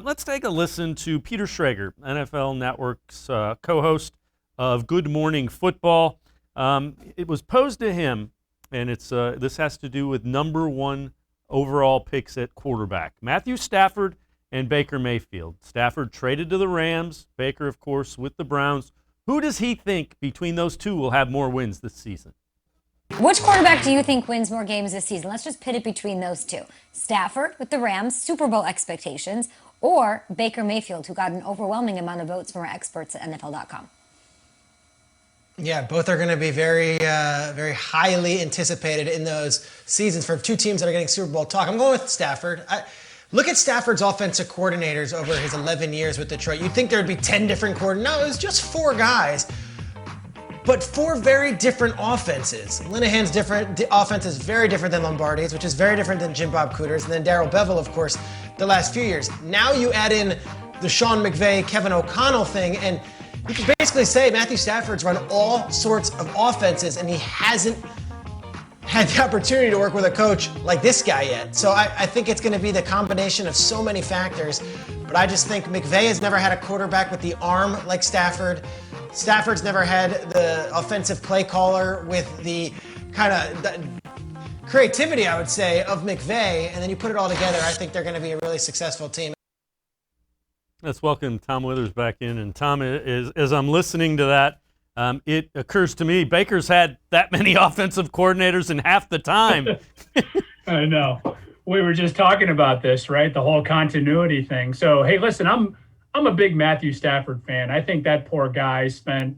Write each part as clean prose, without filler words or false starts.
Let's take a listen to Peter Schrager, NFL Network's co-host of Good Morning Football. It was posed to him, and this has to do with number one overall picks at quarterback. Matthew Stafford and Baker Mayfield. Stafford traded to the Rams, Baker, of course, with the Browns. Who does he think between those two will have more wins this season? Which quarterback do you think wins more games this season? Let's just pit it between those two. Stafford with the Rams, Super Bowl expectations, or Baker Mayfield, who got an overwhelming amount of votes from our experts at NFL.com. Yeah, both are going to be very highly anticipated in those seasons for two teams that are getting Super Bowl talk. I'm going with Stafford. Look at Stafford's offensive coordinators over his 11 years with Detroit. You'd think there'd be 10 different coordinators. No, it was just 4 guys, but 4 very different offenses. Linehan's offense is very different than Lombardi's, which is very different than Jim Bob Cooter's, and then Darrell Bevell, of course, the last few years. Now you add in the Sean McVay, Kevin O'Connell thing, and you can basically say Matthew Stafford's run all sorts of offenses, and he hasn't had the opportunity to work with a coach like this guy yet. So I think it's going to be the combination of so many factors, but I just think McVay has never had a quarterback with the arm like Stafford. Stafford's never had the offensive play caller with the kind of creativity, I would say, of McVay, and then you put it all together, I think they're going to be a really successful team. Let's welcome Tom Withers back in. And Tom, as I'm listening to that, it occurs to me Baker's had that many offensive coordinators in half the time. I know. We were just talking about this, right? The whole continuity thing. So, hey, listen, I'm a big Matthew Stafford fan. I think that poor guy spent,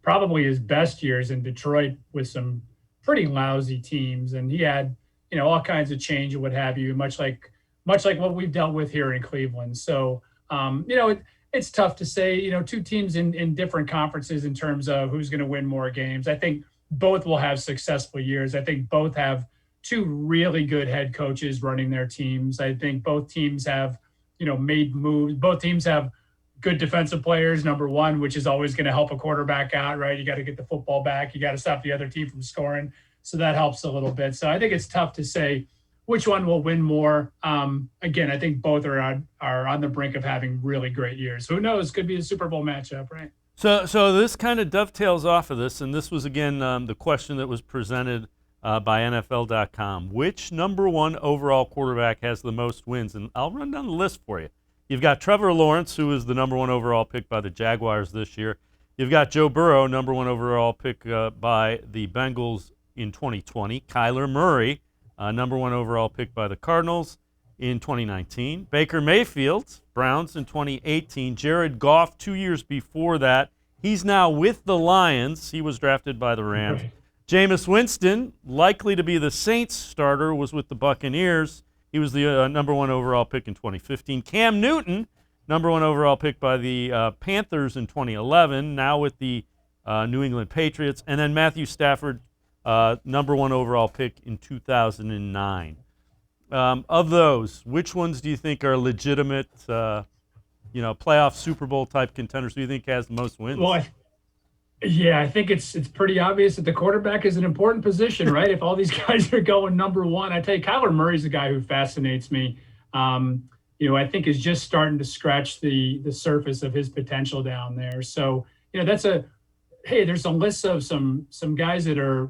probably his best years in Detroit with some pretty lousy teams, and he had, all kinds of change and what have you, much like what we've dealt with here in Cleveland. So, it's tough to say, two teams in different conferences in terms of who's going to win more games. I think both will have successful years. I think both have 2 really good head coaches running their teams. I think both teams have, made moves. Both teams have good defensive players, number one, which is always going to help a quarterback out, right? You got to get the football back. You got to stop the other team from scoring. So that helps a little bit. So I think it's tough to say which one will win more. Again, I think both are on the brink of having really great years. Who knows? Could be a Super Bowl matchup, right? So this kind of dovetails off of this, and this was, again, the question that was presented by NFL.com. Which number one overall quarterback has the most wins? And I'll run down the list for you. You've got Trevor Lawrence, who is the number one overall pick by the Jaguars this year. You've got Joe Burrow, number one overall pick by the Bengals in 2020. Kyler Murray, number one overall pick by the Cardinals in 2019. Baker Mayfield, Browns in 2018. Jared Goff 2 years before that. He's now with the Lions. He was drafted by the Rams. Right. Jameis Winston, likely to be the Saints starter, was with the Buccaneers. He was the number one overall pick in 2015. Cam Newton, number one overall pick by the Panthers in 2011, now with the New England Patriots. And then Matthew Stafford, number one overall pick in 2009. Of those, which ones do you think are legitimate, playoff Super Bowl type contenders? Who do you think has the most wins? Well, I think it's pretty obvious that the quarterback is an important position, right? If all these guys are going number one, I tell you, Kyler Murray's a guy who fascinates me. I think is just starting to scratch the surface of his potential down there. So, there's a list of some guys that are,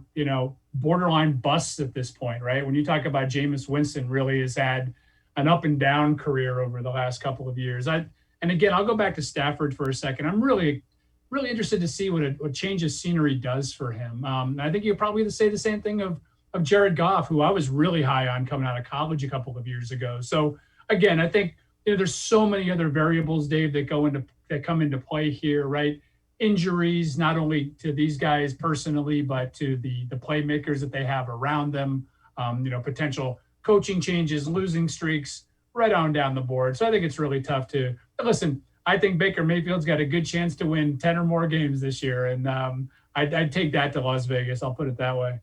borderline busts at this point, right? When you talk about Jameis Winston, really has had an up and down career over the last couple of years. And again, I'll go back to Stafford for a second. I'm really interested to see what change of scenery does for him. I think you'll probably say the same thing of Jared Goff, who I was really high on coming out of college a couple of years ago. So again, I think there's so many other variables, Dave, that come into play here, right? Injuries, not only to these guys personally, but to the playmakers that they have around them. Potential coaching changes, losing streaks, right on down the board. So I think it's really tough to listen. I think Baker Mayfield's got a good chance to win 10 or more games this year, and I'd take that to Las Vegas. I'll put it that way.